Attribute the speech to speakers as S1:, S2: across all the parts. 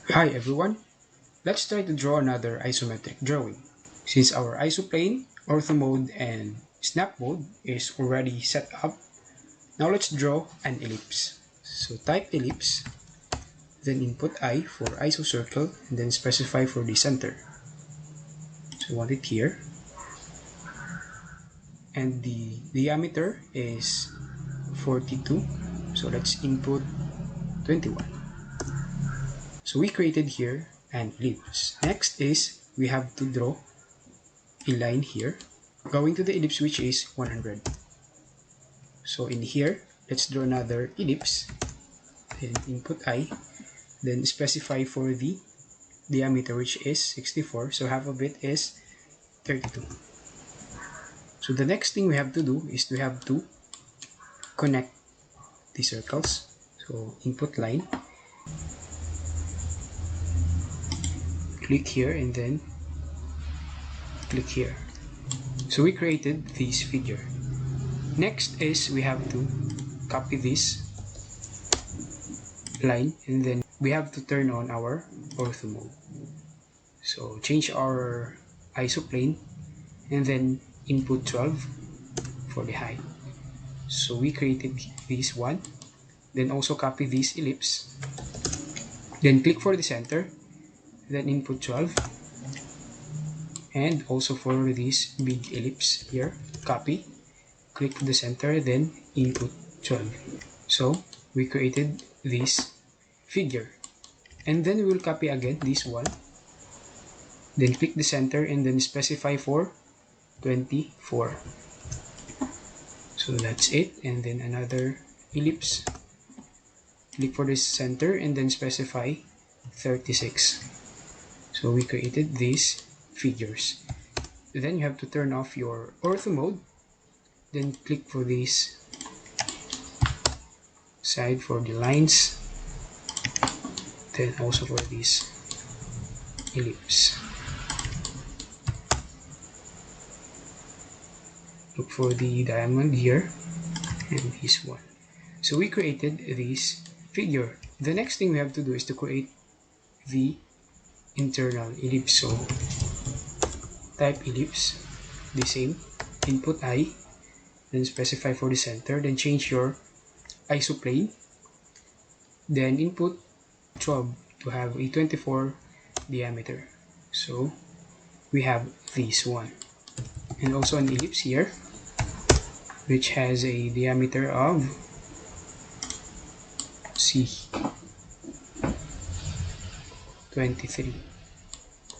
S1: Hi everyone, let's try to draw another isometric drawing. Since our isoplane, ortho mode, and snap mode is already set up, now let's draw an ellipse. So type ellipse, then input I for isocircle, and then specify for the center. So I want it here. And the diameter is 42, so let's input 21. So we created here an ellipse. Next is we have to draw a line here going to the ellipse, which is 100. So in here, let's draw another ellipse, then input I, then specify for the diameter, which is 64, so half of it is 32. So the next thing we have to do is we have to connect the circles. So input line, click here, and then click here. So we created this figure. Next is we have to copy this line, and then we have to turn on our ortho mode. So change our isoplane and then input 12 for the height. So we created this one, then also copy this ellipse, then click for the center, then input 12, and also for this big ellipse here, copy, click to the center, then input 12. So we created this figure, and then we will copy again this one, then click the center and then specify for 24. So that's it. And then another ellipse, click for the center and then specify 36. So we created these figures. Then you have to turn off your ortho mode, then click for this side for the lines, then also for this ellipse. Look for the diamond here and this one. So we created this figure. The next thing we have to do is to create the internal ellipse. So type ellipse, the same, input I, then specify for the center, then change your isoplane, then input 12 to have a 24 diameter. So we have this one, and also an ellipse here which has a diameter of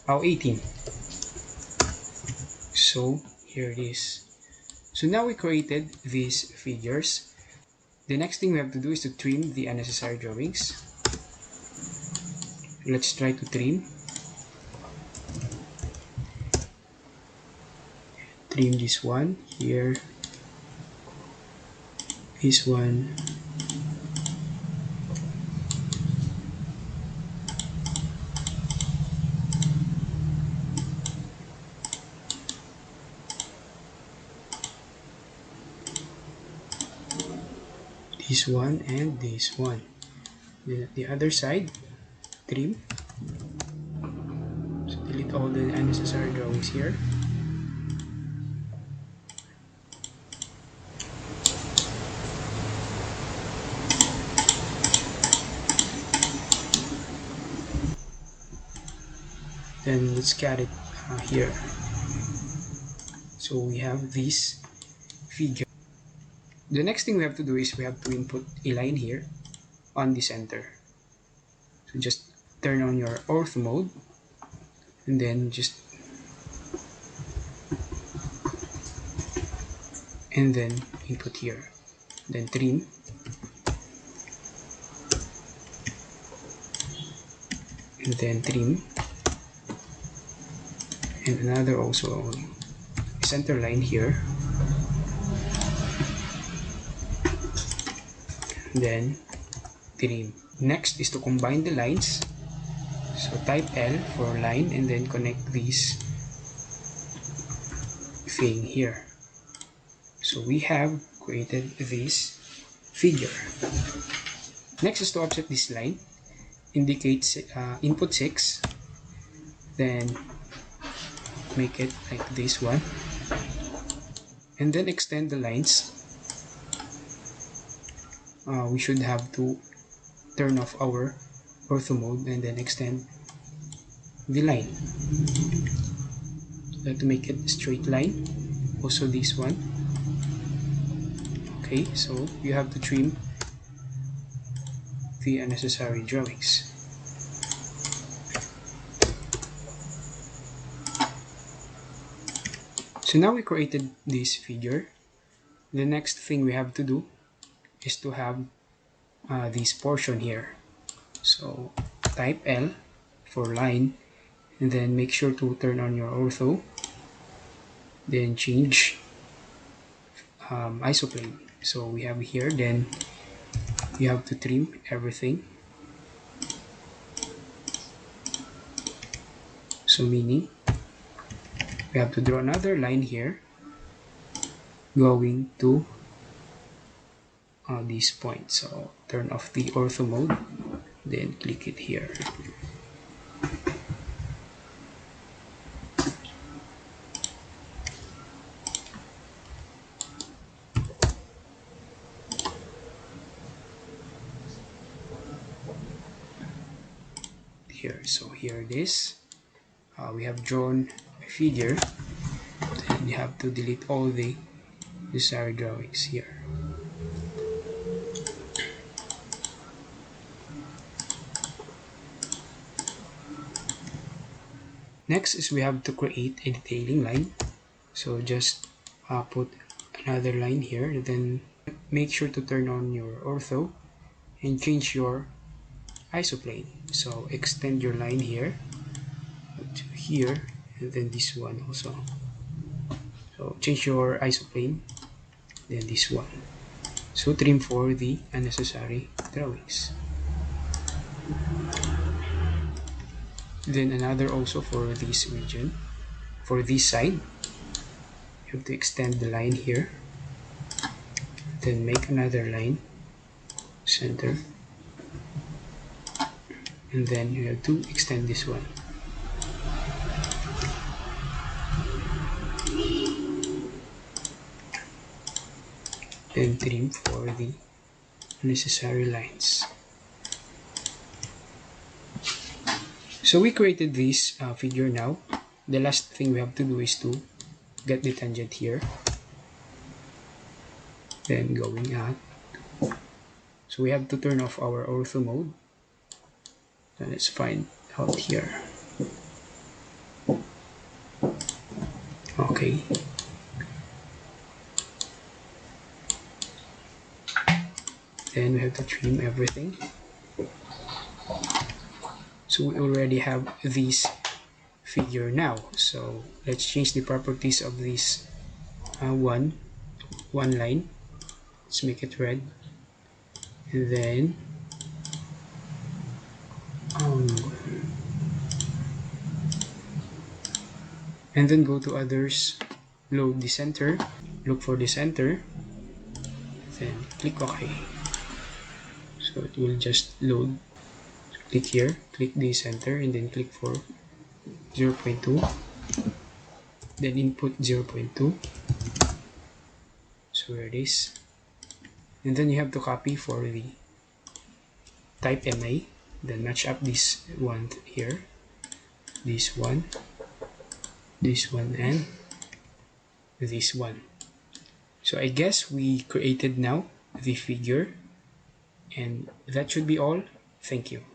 S1: 18. So here it is. So now we created these figures. The next thing we have to do is to trim the unnecessary drawings. Let's try to trim this one here, this one, this one, and this one. Then at the other side, trim. So delete all the unnecessary drawings here. Then let's cut it here. So we have this figure. The next thing we have to do is we have to input a line here on the center. So just turn on your ortho mode and then just input here, then trim, and then trim, and another also center line here, then trim. Next is to combine the lines. So type L for line and then connect this thing here. So we have created this figure. Next is to offset this line. indicate input 6, then make it like this one, and then extend the lines. We should have to turn off our ortho mode and then extend the line. To make it a straight line, also this one. Okay, so you have to trim the unnecessary drawings. So now we created this figure. The next thing we have to do is to have this portion here. So type L for line, and then make sure to turn on your ortho, then change isoplane. So we have here, then you have to trim everything. So meaning we have to draw another line here going to this point. So turn off the ortho mode, then click it here. So here it is. We have drawn a figure, and you have to delete all the desired drawings here. Next is we have to create a detailing line. So just put another line here, then make sure to turn on your ortho and change your isoplane. So extend your line here to here, and then this one also. So change your isoplane, then this one. So trim for the unnecessary drawings. Then another also for this region. For this side, you have to extend the line here, then make another line, center, and then you have to extend this one. Then trim for the necessary lines. So we created this figure now. The last thing we have to do is to get the tangent here, then going out. So we have to turn off our ortho mode. So let's find out here. Okay. Then we have to trim everything. So we already have this figure now. So let's change the properties of this one line. Let's make it red, and then go to others, load the center, look for the center, then click OK. So it will just load. Click here, click the center, and then click for 0.2, then input 0.2. So here it is, and then you have to copy for the type MA, then match up this one here, this one, and this one. So I guess we created now the figure, and that should be all. Thank you.